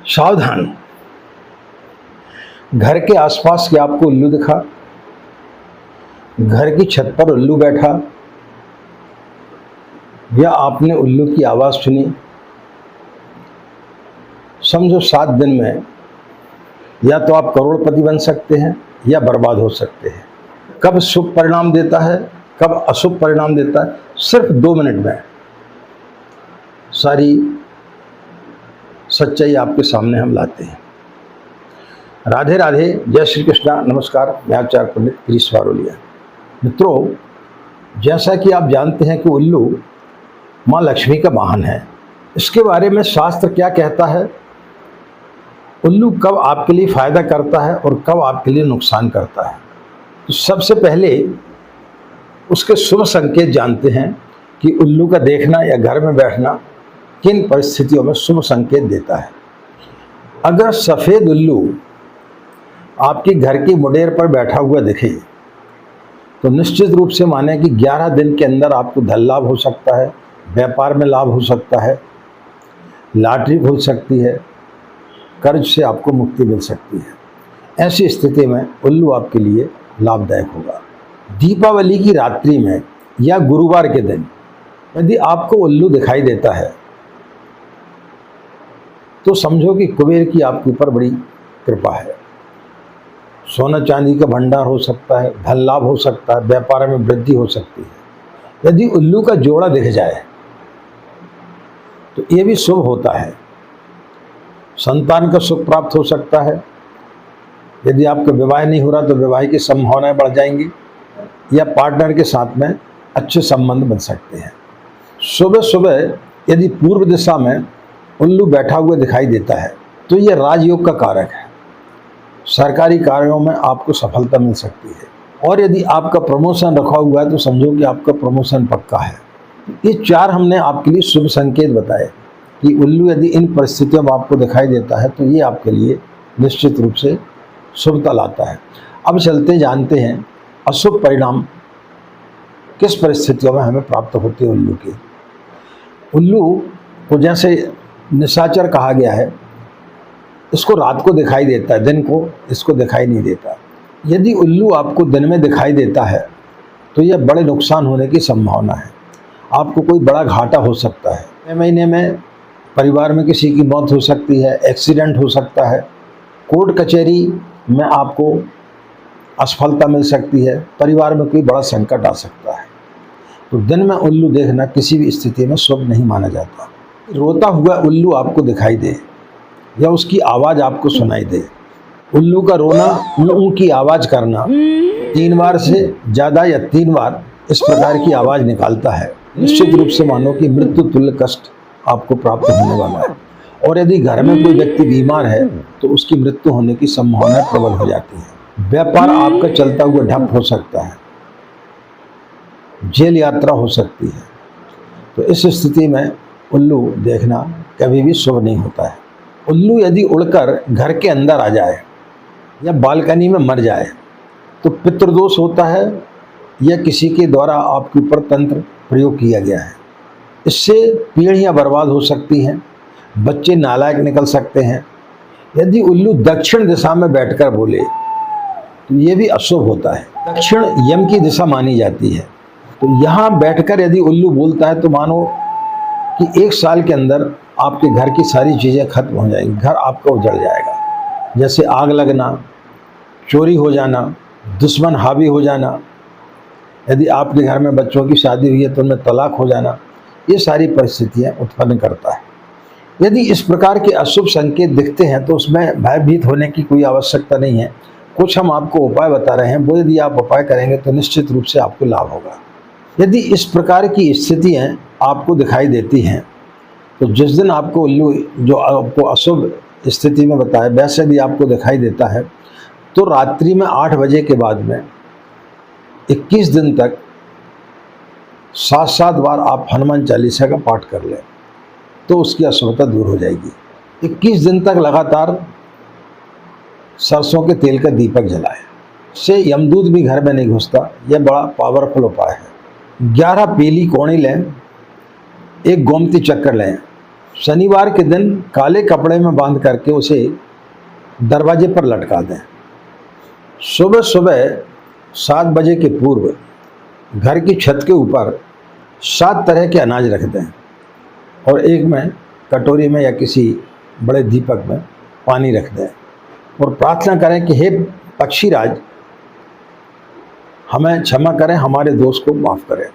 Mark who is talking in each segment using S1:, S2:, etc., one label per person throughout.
S1: सावधान, घर के आसपास के आपको उल्लू दिखा, घर की छत पर उल्लू बैठा, या आपने उल्लू की आवाज़ सुनी, समझो 7 दिन में या तो आप करोड़पति बन सकते हैं या बर्बाद हो सकते हैं। कब शुभ परिणाम देता है, कब अशुभ परिणाम देता है, सिर्फ 2 मिनट में सारी सच्चाई आपके सामने हम लाते हैं। राधे राधे, जय श्री कृष्णा, नमस्कार। मैं आचार्य पंडित गिरीश वारोलिया। मित्रों, जैसा कि आप जानते हैं कि उल्लू माँ लक्ष्मी का वाहन है। इसके बारे में शास्त्र क्या कहता है, उल्लू कब आपके लिए फ़ायदा करता है और कब आपके लिए नुकसान करता है। तो सबसे पहले उसके शुभ संकेत जानते हैं कि उल्लू का देखना या घर में बैठना किन परिस्थितियों में शुभ संकेत देता है। अगर सफ़ेद उल्लू आपके घर की मुडेर पर बैठा हुआ दिखे तो निश्चित रूप से माने कि 11 दिन के अंदर आपको धन लाभ हो सकता है, व्यापार में लाभ हो सकता है, लॉटरी हो सकती है, कर्ज से आपको मुक्ति मिल सकती है। ऐसी स्थिति में उल्लू आपके लिए लाभदायक होगा। दीपावली की रात्रि में या गुरुवार के दिन यदि आपको उल्लू दिखाई देता है तो समझो कि कुबेर की आपके ऊपर बड़ी कृपा है। सोना चांदी का भंडार हो सकता है, धन लाभ हो सकता है, व्यापार में वृद्धि हो सकती है। यदि उल्लू का जोड़ा दिख जाए तो ये भी शुभ होता है। संतान का सुख प्राप्त हो सकता है। यदि आपका विवाह नहीं हो रहा तो विवाह की संभावनाएं बढ़ जाएंगी, या पार्टनर के साथ में अच्छे संबंध बन सकते हैं। सुबह सुबह यदि पूर्व दिशा में उल्लू बैठा हुआ दिखाई देता है तो यह राजयोग का कारक है। सरकारी कार्यों में आपको सफलता मिल सकती है। और यदि आपका प्रमोशन रखा हुआ है तो समझो कि आपका प्रमोशन पक्का है। ये 4 हमने आपके लिए शुभ संकेत बताए कि उल्लू यदि इन परिस्थितियों में आपको दिखाई देता है तो ये आपके लिए निश्चित रूप से शुभता लाता है। अब चलते जानते हैं अशुभ परिणाम किस परिस्थितियों में हमें प्राप्त होते हैं उल्लू के। उल्लू को जैसे निशाचर कहा गया है, इसको रात को दिखाई देता है, दिन को इसको दिखाई नहीं देता। यदि उल्लू आपको दिन में दिखाई देता है तो यह बड़े नुकसान होने की संभावना है। आपको कोई बड़ा घाटा हो सकता है। 6 महीने में परिवार में किसी की मौत हो सकती है, एक्सीडेंट हो सकता है, कोर्ट कचहरी में आपको असफलता मिल सकती है, परिवार में कोई बड़ा संकट आ सकता है। तो दिन में उल्लू देखना किसी भी स्थिति में शुभ नहीं माना जाता। रोता हुआ उल्लू आपको दिखाई दे या उसकी आवाज़ आपको सुनाई दे। उल्लू का रोना, ऊ की आवाज़ करना 3 बार से ज़्यादा या 3 बार इस प्रकार की आवाज़ निकालता है, निश्चित रूप से मानो कि मृत्यु तुल्य कष्ट आपको प्राप्त होने वाला है। और यदि घर में कोई व्यक्ति बीमार है तो उसकी मृत्यु होने की संभावना प्रबल हो जाती है। व्यापार आपका चलता हुआ ठप हो सकता है, जेल यात्रा हो सकती है। तो इस स्थिति में उल्लू देखना कभी भी शुभ नहीं होता है। उल्लू यदि उड़कर घर के अंदर आ जाए या बालकनी में मर जाए तो पितृदोष होता है या किसी के द्वारा आपके ऊपर तंत्र प्रयोग किया गया है। इससे पीढ़ियां बर्बाद हो सकती हैं, बच्चे नालायक निकल सकते हैं। यदि उल्लू दक्षिण दिशा में बैठकर बोले तो ये भी अशुभ होता है। दक्षिण यम की दिशा मानी जाती है। तो यहाँ बैठकर यदि उल्लू बोलता है तो मानो कि 1 साल के अंदर आपके घर की सारी चीज़ें खत्म हो जाएंगी, घर आपका उजड़ जाएगा। जैसे आग लगना, चोरी हो जाना, दुश्मन हावी हो जाना, यदि आपके घर में बच्चों की शादी हुई है तो उनमें तलाक हो जाना, ये सारी परिस्थितियाँ उत्पन्न करता है। यदि इस प्रकार के अशुभ संकेत दिखते हैं तो उसमें भयभीत होने की कोई आवश्यकता नहीं है। कुछ हम आपको उपाय बता रहे हैं, वो यदि आप उपाय करेंगे तो निश्चित रूप से आपको लाभ होगा। यदि इस प्रकार की स्थितियाँ आपको दिखाई देती हैं तो जिस दिन आपको उल्लू जो आपको अशुभ स्थिति में बताया वैसे यदि आपको दिखाई देता है तो रात्रि में 8 बजे के बाद में 21 दिन तक 7-7 बार आप हनुमान चालीसा का पाठ कर लें तो उसकी अशुभता दूर हो जाएगी। 21 दिन तक लगातार सरसों के तेल का दीपक जलाएं, इससे यमदूत भी घर में नहीं घुसता। यह बड़ा पावरफुल उपाय है। 11 पीली कोणी लें, 1 गोमती चक्कर लें, शनिवार के दिन काले कपड़े में बांध करके उसे दरवाजे पर लटका दें। सुबह सुबह 7 बजे के पूर्व घर की छत के ऊपर 7 तरह के अनाज रख दें और एक में कटोरी में या किसी बड़े दीपक में पानी रख दें और प्रार्थना करें कि हे पक्षीराज, हमें क्षमा करें, हमारे दोष को माफ़ करें।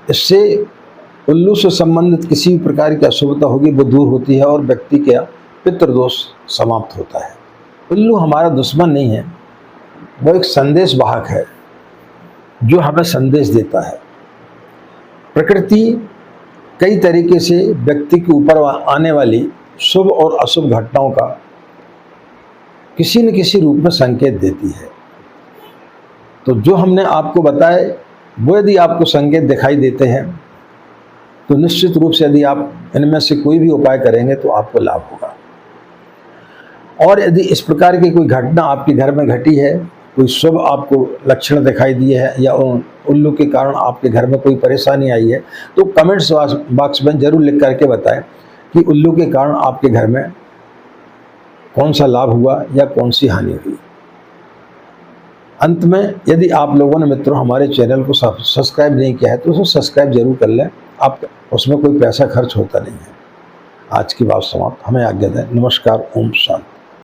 S1: इससे उल्लू से संबंधित किसी भी प्रकार की अशुभता होगी वो दूर होती है और व्यक्ति का पितृदोष समाप्त होता है। उल्लू हमारा दुश्मन नहीं है, वो एक संदेश वाहक है जो हमें संदेश देता है। प्रकृति कई तरीके से व्यक्ति के ऊपर आने वाली शुभ और अशुभ घटनाओं का किसी न किसी रूप में संकेत देती है। तो जो हमने आपको बताए वो यदि आपको संकेत दिखाई देते हैं तो निश्चित रूप से यदि आप इनमें से कोई भी उपाय करेंगे तो आपको लाभ होगा। और यदि इस प्रकार की कोई घटना आपके घर में घटी है, कोई शुभ आपको लक्षण दिखाई दिए हैं या उल्लू के कारण आपके घर में कोई परेशानी आई है, तो कमेंट्स बॉक्स में जरूर लिख करके बताएं कि उल्लू के कारण आपके घर में कौन सा लाभ हुआ या कौन सी हानि हुई। अंत में यदि आप लोगों ने मित्रों हमारे चैनल को सब्सक्राइब नहीं किया है तो उसे सब्सक्राइब जरूर कर लें, आप उसमें कोई पैसा खर्च होता नहीं है। आज की बात समाप्त, हमें आज्ञा दें। नमस्कार, ओम शांति।